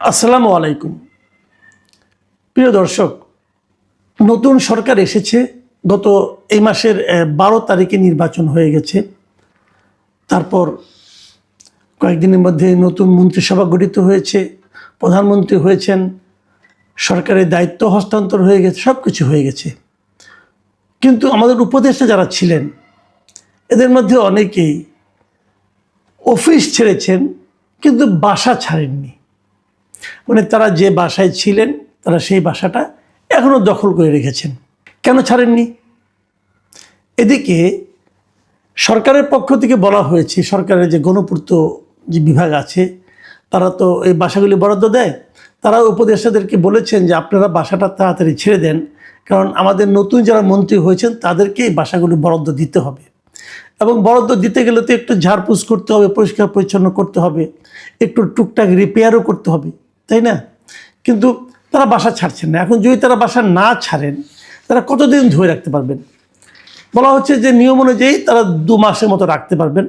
আসসালামু আলাইকুম। প্রিয় দর্শক, নতুন সরকার এসেছে। গত এই মাসের 12 তারিখে নির্বাচন হয়ে গেছে। তারপর কয়েকদিনের মধ্যে নতুন মন্ত্রিসভা গঠিত হয়েছে, প্রধানমন্ত্রী হয়েছেন, সরকারের দায়িত্ব হস্তান্তর হয়ে গেছে, সব কিছু হয়ে গেছে। কিন্তু আমাদের উপদেষ্টা যারা ছিলেন, এদের মধ্যে অনেকেই অফিস ছেড়েছেন কিন্তু বাসা ছাড়েননি। মানে তারা যে বাসায় ছিলেন, তারা সেই বাসাটা এখনও দখল করে রেখেছেন। কেন ছাড়েননি? এদিকে সরকারের পক্ষ থেকে বলা হয়েছে, সরকারের যে গণপূর্ত যে বিভাগ আছে, তারা তো এই বাসাগুলি বরাদ্দ দেয়। তারা উপদেষ্টাদেরকে বলেছেন যে আপনারা বাসাটা তাড়াতাড়ি ছেড়ে দেন, কারণ আমাদের নতুন যারা মন্ত্রী হয়েছেন তাদেরকে এই বাসাগুলি বরাদ্দ দিতে হবে। এবং বরাদ্দ দিতে গেলে তো একটু ঝাড়পুছ করতে হবে, পরিষ্কার পরিচ্ছন্ন করতে হবে, একটু টুকটাক রিপেয়ারও করতে হবে, তাই না? কিন্তু তারা বাসা ছাড়ছেন না। এখন যদি তারা বাসা না ছাড়েন, তারা কতদিন ধরে রাখতে পারবেন? বলা হচ্ছে যে নিয়ম অনুযায়ী তারা 2 মাসের মতো রাখতে পারবেন।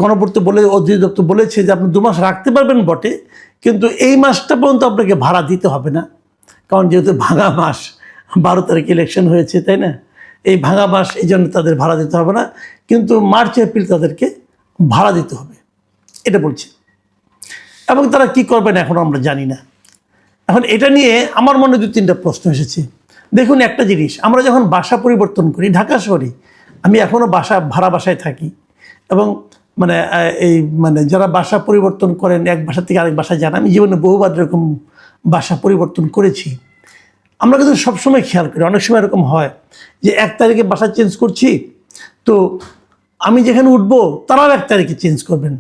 গণপূর্ত অধিদপ্তর বলেছে যে আপনি 2 মাস রাখতে পারবেন বটে, কিন্তু এই মাসটা পর্যন্ত আপনাকে ভাড়া দিতে হবে না। কারণ যেহেতু ভাঙা মাস, 12 তারিখে ইলেকশন হয়েছে, তাই না? এই ভাঙা মাস, এই জন্য তাদের ভাড়া দিতে হবে না, কিন্তু মার্চ এপ্রিল তাদেরকে ভাড়া দিতে হবে, এটা বলছে। এবং তারা কি করবেন এখন আমরা জানি না। এখন এটা নিয়ে আমার মনে 2-3টা প্রশ্ন এসেছে। দেখুন, একটা জিনিস, আমরা যখন বাসা পরিবর্তন করি, ঢাকা শহরে আমি এখনও ভাড়া বাসায় থাকি, এবং যারা বাসা পরিবর্তন করেন, এক বাসা থেকে আরেক বাসায় যান, আমি জীবনে বহুবার এরকম বাসা পরিবর্তন করেছি। আমরা কিন্তু সবসময় খেয়াল করি, অনেক সময় এরকম হয় যে 1 তারিখে বাসা চেঞ্জ করছি, তো আমি যেখানে উঠবো তারাও 1 তারিখে চেঞ্জ করবেন।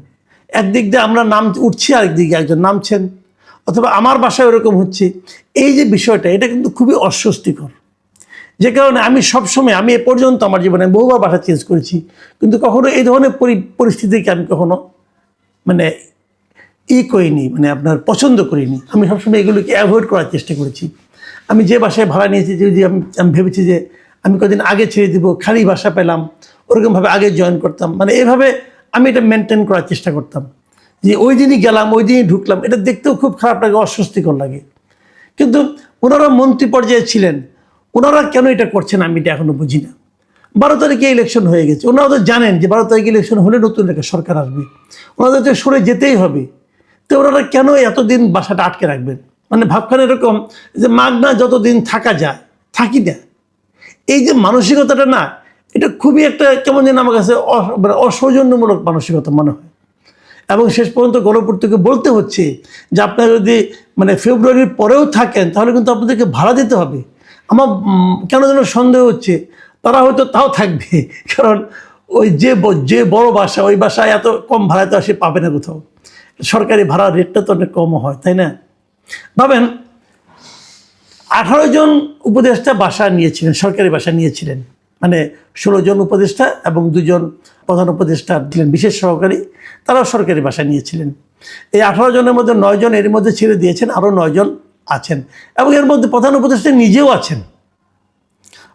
একদিক দিয়ে আমরা উঠছি, আরেক দিকে একজন নামছেন, অথবা আমার বাসায় ওরকম হচ্ছে। এই যে বিষয়টা, এটা কিন্তু খুবই অস্বস্তিকর। যে কারণে আমি সবসময়, আমি এ পর্যন্ত আমার জীবনে বহুবার বাসা চেঞ্জ করেছি, কিন্তু কখনো এই ধরনের পরিস্থিতিকে আমি কখনো করিনি, আপনার পছন্দ করিনি। আমি সবসময় এগুলোকে অ্যাভয়েড করার চেষ্টা করেছি। আমি যে বাসায় ভাড়া নিয়েছি, যদি আমি ভেবেছি যে আমি কদিন আগে ছেড়ে দিব, খালি বাসা পেলাম, ওরকমভাবে আগে জয়েন করতাম। এভাবে আমি এটা মেনটেন করার চেষ্টা করতাম, যে ওই দিনই গেলাম, ওই দিনই ঢুকলাম। এটা দেখতেও খুব খারাপ লাগে, অস্বস্তিকর লাগে। কিন্তু ওনারা মন্ত্রী পর্যায়ে ছিলেন, ওনারা কেন এটা করছেন আমি এটা এখনও বুঝি না। 12 তারিখে ইলেকশন হয়ে গেছে, ওনারা তো জানেন যে 12 তারিখে ইলেকশন হলে নতুন একটা সরকার আসবে, ওনাদের তো সরে যেতেই হবে। তো ওনারা কেন এতদিন বাসাটা আটকে রাখবেন? ভাবখান এরকম যে মাগনা যতদিন থাকা যায় থাকি না। এই যে মানসিকতাটা না, এটা খুবই একটা কেমন যেন আমার কাছে অসৌজন্যমূলক মানসিকতা মনে হয়। এবং শেষ পর্যন্ত গণপূর্তকে বলতে হচ্ছে যে আপনারা যদি ফেব্রুয়ারির পরেও থাকেন, তাহলে কিন্তু আপনাদেরকে ভাড়া দিতে হবে। আমার কেন যেন সন্দেহ হচ্ছে তারা হয়তো তাও থাকবে, কারণ ওই যে বড় বাসা, ওই বাসায় এত কম ভাড়ায় তো সে পাবে না কোথাও। সরকারি ভাড়ার রেটটা তো অনেক কম হয়, তাই না? ভাবেন, 18 জন উপদেষ্টা বাসা নিয়েছিলেন, সরকারি বাসা নিয়েছিলেন। 16 জন উপদেষ্টা এবং 2 জন প্রধান উপদেষ্টা ছিলেন বিশেষ সহকারী, তারাও সরকারি বাসা নিয়েছিলেন। এই 18 জনের মধ্যে 9 জন এর মধ্যে ছেড়ে দিয়েছেন, আরও 9 জন আছেন, এবং এর মধ্যে প্রধান উপদেষ্টা নিজেও আছেন।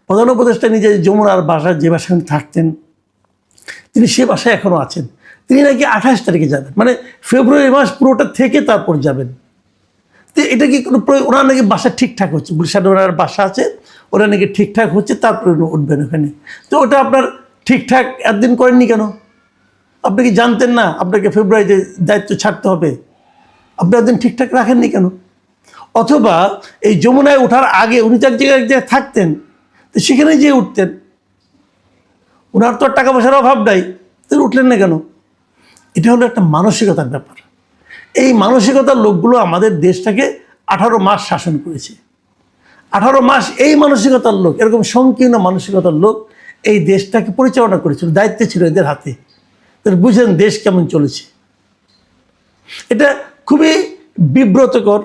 প্রধান উপদেষ্টা নিজে যমুনার বাসায়, যে বাসায় থাকতেন, তিনি সে বাসায় এখনও আছেন। তিনি নাকি 28 তারিখে যাবেন, ফেব্রুয়ারি মাস পুরোটা থেকে তারপর যাবেন। তো এটা কি কোনো, ওনার নাকি বাসা ঠিকঠাক হচ্ছে, গুলশানে ওনার বাসা আছে, ওরা নাকি ঠিকঠাক হচ্ছে, তারপরে উঠবেন ওখানে। তো ওটা আপনার ঠিকঠাক একদিন করেননি কেন? আপনি কি জানতেন না আপনাকে ফেব্রুয়ারিতে দায়িত্ব ছাড়তে হবে? আপনি একদিন ঠিকঠাক রাখেননি কেন? অথবা এই যমুনায় ওঠার আগে উনি তো এক জায়গায় থাকতেন, তো সেখানে যেয়ে উঠতেন। ওনার তো আর টাকা পয়সার অভাব নাই, তো উঠলেন না কেন? এটা হলো একটা মানসিকতার ব্যাপার। এই মানসিকতার লোকগুলো আমাদের দেশটাকে 18 মাস শাসন করেছে। 18 মাস এই মানসিকতার লোক, এরকম সংকীর্ণ মানসিকতার লোক এই দেশটাকে পরিচালনা করেছিল, দায়িত্ব ছিল এদের হাতে। বুঝেন দেশ কেমন চলেছে। এটা খুবই বিব্রতকর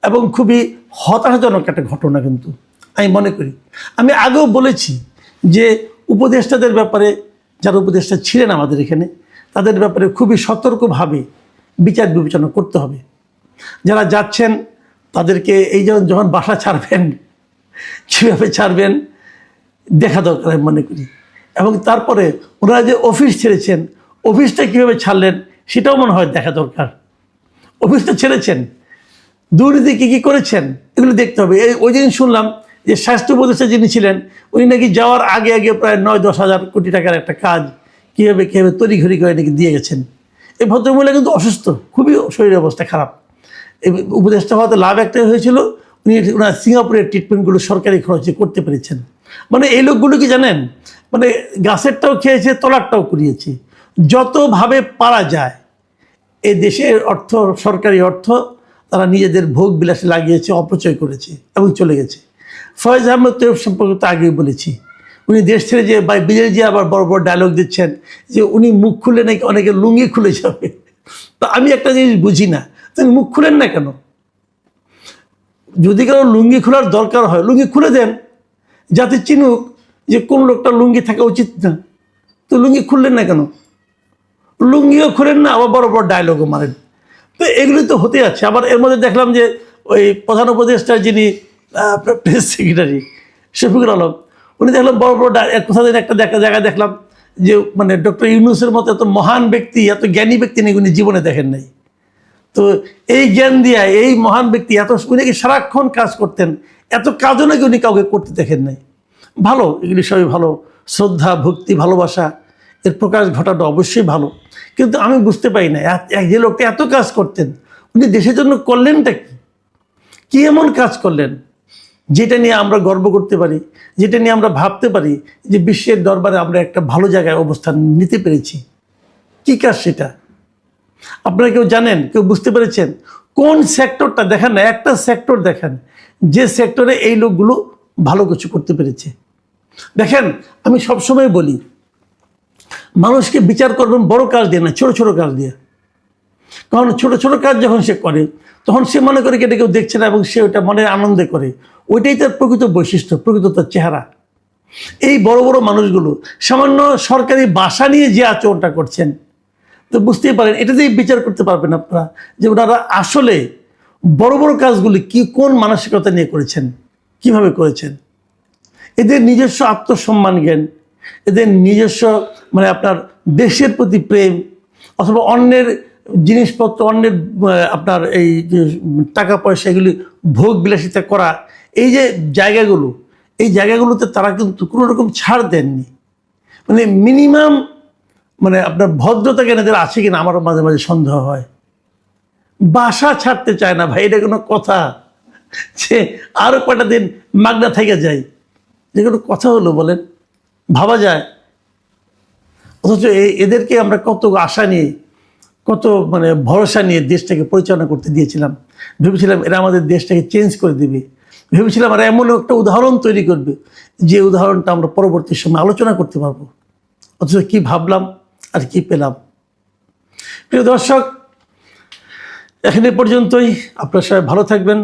এবং খুবই হতাশাজনক একটা ঘটনা। কিন্তু আমি মনে করি, আমি আগেও বলেছি যে উপদেষ্টাদের ব্যাপারে, যারা উপদেষ্টা ছিলেন আমাদের এখানে, তাদের ব্যাপারে খুবই সতর্কভাবে বিচার বিবেচনা করতে হবে। যারা যাচ্ছেন তাদেরকে এই যখন বাসা ছাড়বেন, কীভাবে ছাড়বেন দেখা দরকার আমি মনে করি। এবং তারপরে ওনারা যে অফিস ছেড়েছেন, অফিসটা কীভাবে ছাড়লেন সেটাও মনে হয় দেখা দরকার। অফিসটা ছেড়েছেন, দুর্নীতি কী কী করেছেন এগুলো দেখতে হবে। ওই দিন শুনলাম যে স্বাস্থ্য উপদেষ্টা যিনি ছিলেন উনি নাকি যাওয়ার আগে আগে প্রায় 9-10 হাজার কোটি টাকার একটা কাজ কীভাবে তড়িঘড়ি করে নাকি দিয়ে গেছেন। এই ভদ্রমহিলা কিন্তু অসুস্থ, খুবই শরীরের অবস্থা খারাপ। এই উপদেষ্টা হওয়াতে লাভ একটাই হয়েছিল, উনি ওনার সিঙ্গাপুরের ট্রিটমেন্টগুলো সরকারি খরচে করতে পেরেছেন। মানে এই লোকগুলো কি জানেন, মানে গাছেরটাও খেয়েছে, তলারটাও কুড়িয়েছে। যতভাবে পারা যায় এই দেশের অর্থ, সরকারি অর্থ তারা নিজেদের ভোগ বিলাসে লাগিয়েছে, অপচয় করেছে এবং চলে গেছে। ফয়েজ আহমেদ তৈয়ব সম্পর্কে তো আগেই বলেছি, উনি দেশ ছেড়ে যে বিজয় জি আবার বড় বড় ডায়লগ দিচ্ছেন যে উনি মুখ খুলে নাকি অনেকে লুঙ্গি খুলে যাবে। তো আমি একটা জিনিস বুঝি না, তিনি মুখ খুলেন না কেন? যদি কারো লুঙ্গি খোলার দরকার হয় লুঙ্গি খুলে দেন, যাতে চিনুক যে কোন লোকটা লুঙ্গি থাকা উচিত না। তো লুঙ্গি খুললেন না কেন? লুঙ্গিও খুলেন না, আবার বড় বড় ডায়লগও মারেন। তো এগুলি তো হতে যাচ্ছে। আবার এর মধ্যে দেখলাম যে ওই প্রধান উপদেষ্টার যিনি প্রেস সেক্রেটারি শফিকুল আলম, উনি দেখলাম বড় বড় কোথা দিন একটা জায়গায় দেখলাম যে মানে ডক্টর ইউনূসের মতো এত মহান ব্যক্তি, এত জ্ঞানী ব্যক্তি নাকি উনি জীবনে দেখেন নাই। তো এই জ্ঞান দিয়া এই মহান ব্যক্তি এত উনি নাকি সারাক্ষণ কাজ করতেন, এত কাজও নাকি উনি কাউকে করতে দেখেন নাই। ভালো, এগুলি সবই ভালো, শ্রদ্ধা ভক্তি ভালোবাসা এর প্রকাশ ঘটাটা অবশ্যই ভালো। কিন্তু আমি বুঝতে পারি না যে লোকটা এত কাজ করতেন উনি দেশের জন্য করলেনটা কি এমন কাজ করলেন যেটা নিয়ে আমরা গর্ব করতে পারি, যেটা নিয়ে আমরা ভাবতে পারি যে বিশ্বের দরবারে আমরা একটা ভালো জায়গায় অবস্থান নিতে পেরেছি। কী কাজ সেটা আপনারা কেউ জানেন, কেউ বুঝতে পেরেছেন? কোন সেক্টরটা দেখেন না, একটা সেক্টর দেখেন যে সেক্টরে এই লোকগুলো ভালো কিছু করতে পেরেছে। দেখেন, আমি সবসময় বলি মানুষকে বিচার করবেন বড় কাজ দিয়ে না, ছোট ছোট কাজ দিয়ে। কারণ ছোট ছোট কাজ যখন সে করে তখন সে মনে করে এটা কেউ দেখছে না এবং সে ওটা মনের আনন্দে করে, ওইটাই তার প্রকৃত বৈশিষ্ট্য, প্রকৃত তার চেহারা। এই বড় বড় মানুষগুলো সামান্য সরকারি বাসা নিয়ে যে আচরণটা করছেন, তো বুঝতেই পারেন এটা দিয়ে বিচার করতে পারবেন আপনারা যে ওনারা আসলে বড় বড় কাজগুলি কি কোন মানসিকতা নিয়ে করেছেন, কিভাবে করেছেন। এদের নিজস্ব আত্মসম্মান জ্ঞান, এদের নিজস্ব মানে আপনার দেশের প্রতি প্রেম, অথবা অন্যের জিনিসপত্র, অন্যের আপনার এই যে টাকা পয়সা এগুলি ভোগ বিলাসিতা করা, এই যে জায়গাগুলো, এই জায়গাগুলোতে তারা কিন্তু কোনো রকম ছাড় দেননি। মানে মিনিমাম মানে আপনার ভদ্রতা জ্ঞান এদের আছে কিনা আমারও মাঝে মাঝে সন্দেহ হয়। বাসা ছাড়তে চায় না ভাই, এটা কোনো কথা? যে আরও কটা দিন মাগনা থেকে যায়, যে কোনো কথা হলো বলেন? ভাবা যায়? অথচ এদেরকে আমরা কত আশা নিয়ে, কত মানে ভরসা নিয়ে দেশটাকে পরিচালনা করতে দিয়েছিলাম। ভেবেছিলাম এরা আমাদের দেশটাকে চেঞ্জ করে দেবে, ভেবেছিলাম এরা এমন একটা উদাহরণ তৈরি করবে যে উদাহরণটা আমরা পরবর্তী সময় আলোচনা করতে পারবো। অথচ কি ভাবলাম আর কি পেলাম। প্রিয় দর্শক, এখানে পর্যন্তই। আপনারা সবাই ভালো থাকবেন,